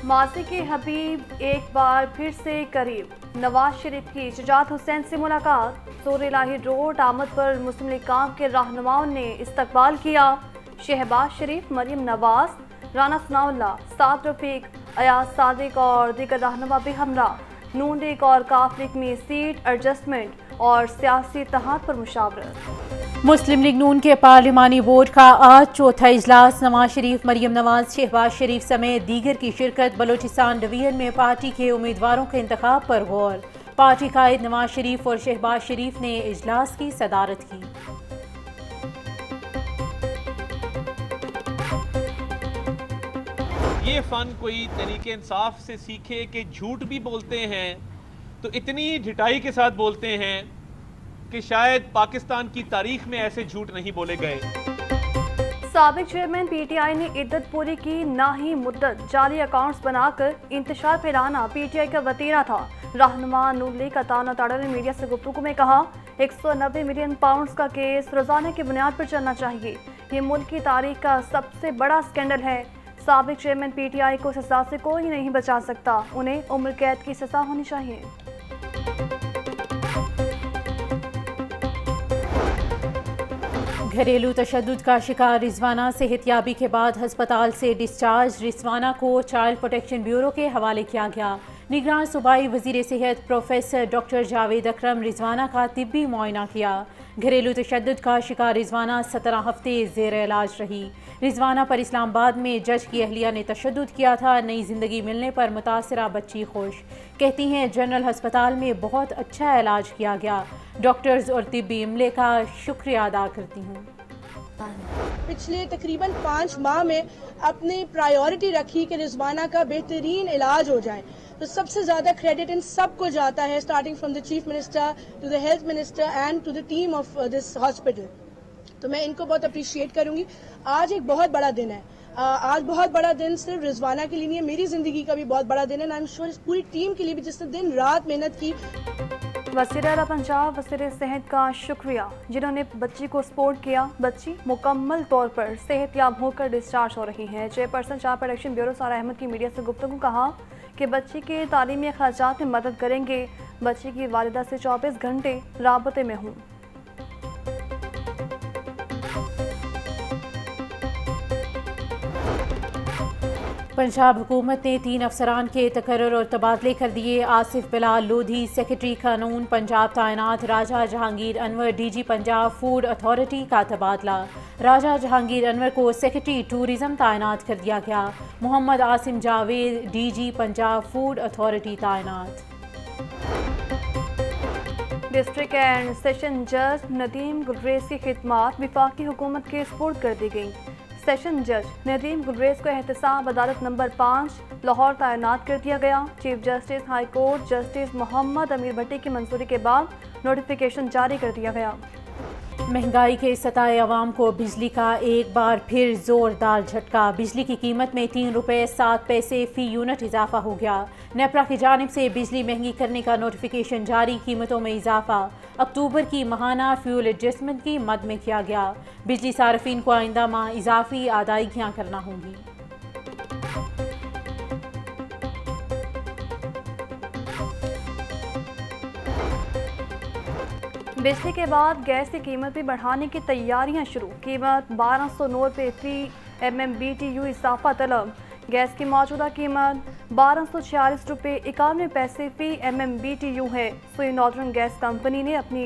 माजी के हबीब एक बार फिर से करीब। नवाज शरीफ की शुजात हुसैन से मुलाकात। सूर इलाही रोड आमद पर मुस्लिम लीग काम के रहनुमाओं ने इस्तकबाल किया। शहबाज शरीफ, मरियम नवाज, राना सनाउल्लाह, साद रफीक, अयाज सादिक और दीगर रहनुमा भी हमरा। नून लीग और काफ लीग में सीट एडजस्टमेंट और सियासी इत्तेहाद पर मुशावरत। मुस्लिम लीग नून के पार्लिमानी बोर्ड का आज चौथा इजलास। नवाज शरीफ, मरियम नवाज, शहबाज शरीफ समेत दीगर की शिरकत। बलोचिस्तान डिवीजन में पार्टी के उम्मीदवारों के इंतखाब पर गौर। पार्टी कायद नवाज शरीफ और शहबाज शरीफ ने इजलास की सदारत की। ये फ़न कोई तरीके इंसाफ से सीखे कि झूठ भी बोलते हैं तो इतनी ढिठाई के साथ बोलते हैं कि शायद पाकिस्तान की तारीख में ऐसे झूठ नहीं बोले गए। साबिक चेयरमैन पीटीआई ने इद्दत पूरी की, ना ही मुद्दत। जाली अकाउंट्स बनाकर इंतशार फैलाना पीटीआई का वतीरा था। रहनुमा नून लीग का ताना ताड़ा ने मीडिया से गुफ्तगू में कहा, 190 मिलियन पाउंड का केस रोजाना की बुनियाद पर चलना चाहिए। ये मुल्क की तारीख का सबसे बड़ा स्कैंडल है। साबिक चेयरमैन पीटीआई को सजा से कोई नहीं बचा सकता। उन्हें उम्र कैद की सजा होनी चाहिए। घरेलू तशद्दुद का शिकार रिजवाना सेहतियाबी के बाद हस्पताल से डिस्चार्ज। रिजवाना को चाइल्ड प्रोटेक्शन ब्यूरो के हवाले किया गया। निगरान सूबाई वजीर सेहत प्रोफेसर डॉक्टर जावेद अकरम रिजवाना का तिब्बी मुआयना किया। घरेलू तशद्दुद का शिकार रिजवाना 17 हफ्ते जेर इलाज रही। रिजवाना पर इस्लामाबाद में जज की अहलिया ने तशद्दुद किया था। नई जिंदगी मिलने पर मुतासरा बच्ची खुश। कहती हैं, जनरल अस्पताल में बहुत अच्छा इलाज किया गया। डॉक्टर्स और तिब्बी अमले का शुक्रिया अदा करती हूँ। पिछले तकरीबन 5 माह में अपनी प्रायोरिटी रखी कि रिजवाना का बेहतरीन इलाज हो जाए, तो सबसे ज़्यादा क्रेडिट इन सबको जाता है, starting from the chief minister to the health minister and to the team of this hospital. तो मैं इनको बहुत अप्रिशिएट करूंगी। आज एक बहुत बड़ा दिन है। आज बहुत बड़ा दिन सिर्फ रिजवाना के लिए नहीं है, मेरी ज़िंदगी का भी बहुत बड़ा दिन है। आई एम श्योर इस पूरी टीम के लिए भी जिसने दिन रात मेहनत की। वज़ीर आला पंजाब वज़ीर सेहत का शुक्रिया, जिन्होंने बच्ची को सपोर्ट किया। बच्ची मुकम्मल तौर पर सेहतयाब होकर डिस्चार्ज हो रही है। चेयरपर्सन चाइल्ड प्रोटेक्शन ब्यूरो सारा अहमद की मीडिया से गुफ्तगू कहा कि बच्ची के तालीमी अखराजात में मदद करेंगे। बच्ची की वालिदा से 24 घंटे राबते में हूँ। पंजाब हुकूमत ने 3 अफसरान के तकर्रुर और तबादले कर दिए। आसिफ बिलाल लोधी सेक्रेटरी कानून पंजाब तैनात। Raja Jahangir Anwar DG Punjab food authority का तबादला। राजा जहांगीर अनवर को सेक्रेटरी टूरिज्म तैनात कर दिया गया। Mohammad Asim Javed DG Punjab food authority तैनात। डिस्ट्रिक्ट एंड सेशन जज नदीम गुलरेज की खिदमात वफाकी हुकूमत के सुपुर्द कर दी गई। सेशन जज नदीम गुलरेज को एहतसाब अदालत नंबर 5 लाहौर तैनात कर दिया गया। Chief justice high court justice Mohammad Amir Bhatti की मंजूरी के बाद नोटिफिकेशन जारी कर दिया गया। महंगाई के सताए अवाम को बिजली का एक बार फिर जोरदार झटका। बिजली की कीमत में 3 रुपये 7 पैसे फ़ी यूनिट इजाफा हो गया। नेपरा की जानिब से बिजली महंगी करने का नोटिफिकेशन जारी। कीमतों में इजाफा अक्टूबर की माहाना फ्यूल एडजस्टमेंट की मद में किया गया। बिजली सार्फिन को आइंदा माह इजाफी अदायगियाँ करना होंगी। बिजली के बाद गैस की कीमत भी बढ़ाने की तैयारियां शुरू। कीमत 1209 रुपये फी MMBTU इजाफा तलब। गैस की मौजूदा कीमत 1246 रुपये 91 पैसे फी MMBTU है। सुई नॉर्दर्न गैस कंपनी ने अपनी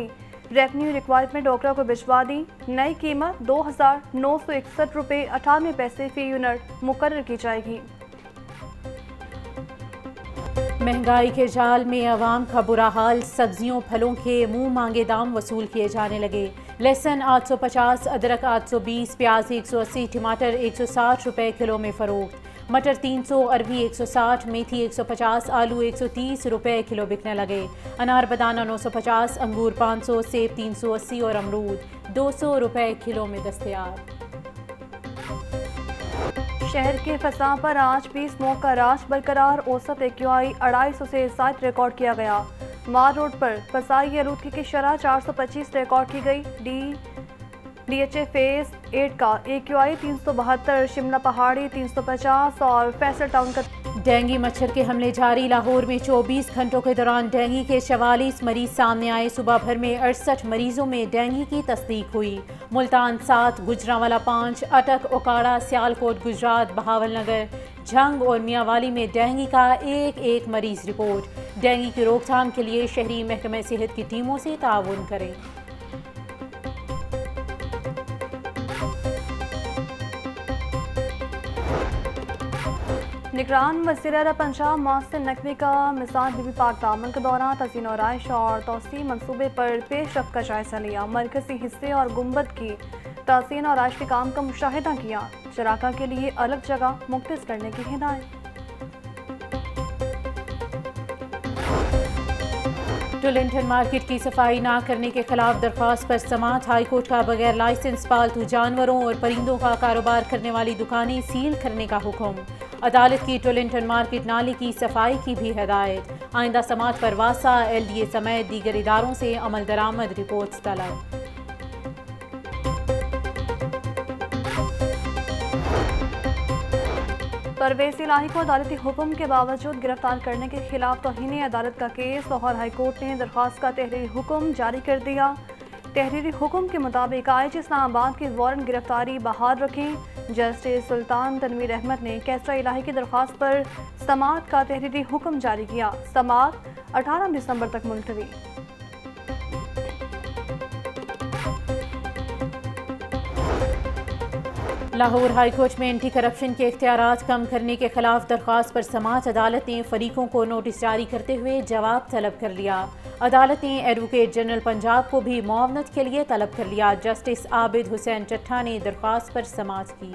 रेवेन्यू रिक्वायरमेंट ओकरा को भिजवा दी। नई कीमत 2961 रुपये 98 पैसे फी यूनिट मुकर्रर की जाएगी। महंगाई के जाल में अवाम का बुरा हाल। सब्जियों फलों के मुंह मांगे दाम वसूल किए जाने लगे। लहसुन 850, अदरक 820, प्याज 180, टमाटर 160 रुपये किलो में फ़रोख्त। मटर 300, अरबी 160, मेथी 150, आलू 130 रुपये किलो बिकने लगे। अनार बदाना 950, अंगूर 500, सेब 380 और अमरूद 200 रुपये किलो में दस्तयाब। शहर के फसा पर आज भी स्मोक का राज बरकरार। औसत AQI 250 से ज़ायद रिकॉर्ड किया गया। मार रोड पर फसाई आलूदगी की शरह 425 रिकॉर्ड की गई। DHA फेज 8 का AQI 372, शिमला पहाड़ी 350 और फैसल टाउन का डेंगू मच्छर के हमले जारी। लाहौर में 24 घंटों के दौरान डेंगू के 44 मरीज सामने आए। सुबह भर में 68 मरीजों में डेंगू की तस्दीक हुई। मुल्तान 7, गुजरांवाला 5, अटक, ओकाड़ा, सियालकोट, गुजरात, बहावलनगर, झंग और मियांवाली में डेंगू का एक मरीज रिपोर्ट। डेंगू की रोकथाम के लिए शहरी महकमे सेहत की टीमों से ताउन करें। निगरान वज़ीर पंजाब मोहसिन नकवी का मिसाल बीबी पाक दामन के दौरान तज़ीन और आइश और तोसी मंसूबे पर पेशरफ्त का जायजा लिया। मरकजी हिस्से और गुंबद की तज़ीन और आइश के काम का मुशाहिदा किया। शराका के लिए अलग जगह मुख्तस करने की हिदायत। टोलिंगटन मार्केट की सफाई ना करने के खिलाफ दरख्वास्त पर समाअत। हाईकोर्ट का बगैर लाइसेंस पालतू जानवरों और परिंदों का कारोबार करने वाली दुकानें सील करने का हुक्म। अदालत की टोलिंगटन मार्केट नाले की सफाई की भी हिदायत। आइंदा समाअत पर वासा, LDA समेत दीगर इदारों से अमल दरामद रिपोर्ट्स तलब। परवेज इलाही को अदालती हुक्म के बावजूद गिरफ्तार करने के खिलाफ तौहीन अदालत का केस। लाहौर हाईकोर्ट ने दरख्वास्त का तहरीरी हुक्म जारी कर दिया। तहरीरी हुक्म के मुताबिक IJ इस्लामाबाद की वारंट गिरफ्तारी बहाल रखें। जस्टिस सुल्तान तनवीर अहमद ने कैसरा इलाही की दरख्वास्त पर समाअत का तहरीरी हुक्म जारी किया। समाअत 18 दिसंबर तक मुलतवी। लाहौर हाईकोर्ट में एंटी करप्शन के इख्तियारात कम करने के खिलाफ दरख्वास्त पर समाअत अदालत ने फरीकों को नोटिस जारी करते हुए जवाब तलब कर लिया। अदालत ने एडवोकेट जनरल पंजाब को भी मुआवनत के लिए तलब कर लिया। जस्टिस आबिद हुसैन चट्टा ने दरख्वास्त पर समाअत की।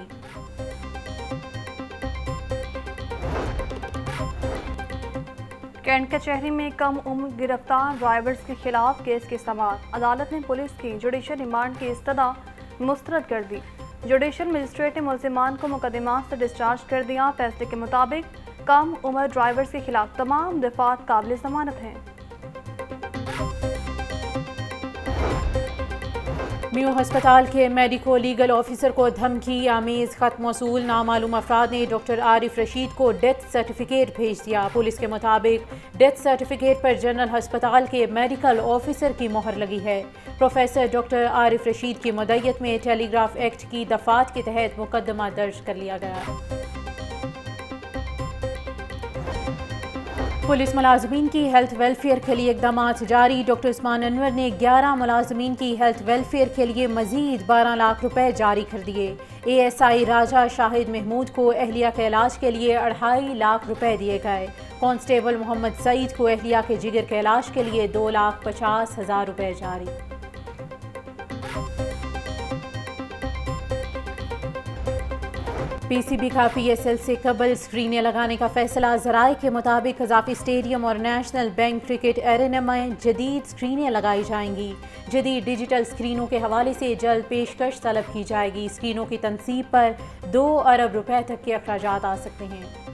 कैंट कचहरी में कम उम्र गिरफ्तार ड्राइवर्स के खिलाफ केस की समाअत। अदालत ने पुलिस की जुडिशल रिमांड की इस्तदा मुस्तरद कर दी। जुडिशल मजिस्ट्रेट ने मुल्जिमान को मुकदमात से डिस्चार्ज कर दिया। फैसले के मुताबिक कम उम्र ड्राइवर्स के खिलाफ तमाम दफात काबिल जमानत हैं। म्यू हस्पताल के मेडिको लीगल ऑफिसर को धमकी आमेज खत मौसूल। नामालूम अफराद ने डॉक्टर आरिफ रशीद को डेथ सर्टिफिकेट भेज दिया। पुलिस के मुताबिक डेथ सर्टिफिकेट पर जनरल हस्पताल के मेडिकल ऑफिसर की मोहर लगी है। प्रोफेसर डॉक्टर आरिफ रशीद की मुद्दत में टेलीग्राफ एक्ट की दफात के तहत मुकदमा दर्ज कर लिया गया। पुलिस मुलाजमीन की हेल्थ वेलफेयर के लिए इकदाम जारी। डॉक्टर उस्मान अनवर ने 11 मुलाजमीन की हेल्थ वेलफेयर के लिए मजीद 12 लाख रुपए जारी कर दिए। ASI राजा शाहिद महमूद को अहलिया के इलाज के लिए 2.5 लाख रुपए दिए गए। कांस्टेबल मोहम्मद सईद को अहलिया के जिगर के इलाज के लिए 2,50,000 रुपए जारी। PCB का PSL से कबल स्क्रीनें लगाने का फैसला। ज़राए के मुताबिक कज़ाफ़ी स्टेडियम और नेशनल बैंक क्रिकेट एरेना में जदीद स्क्रीनें लगाई जाएंगी। जदीद डिजिटल स्क्रीनों के हवाले से जल्द पेशकश तलब की जाएगी। स्क्रीनों की तनसीब पर 2 अरब रुपए तक के अखराजात आ सकते हैं।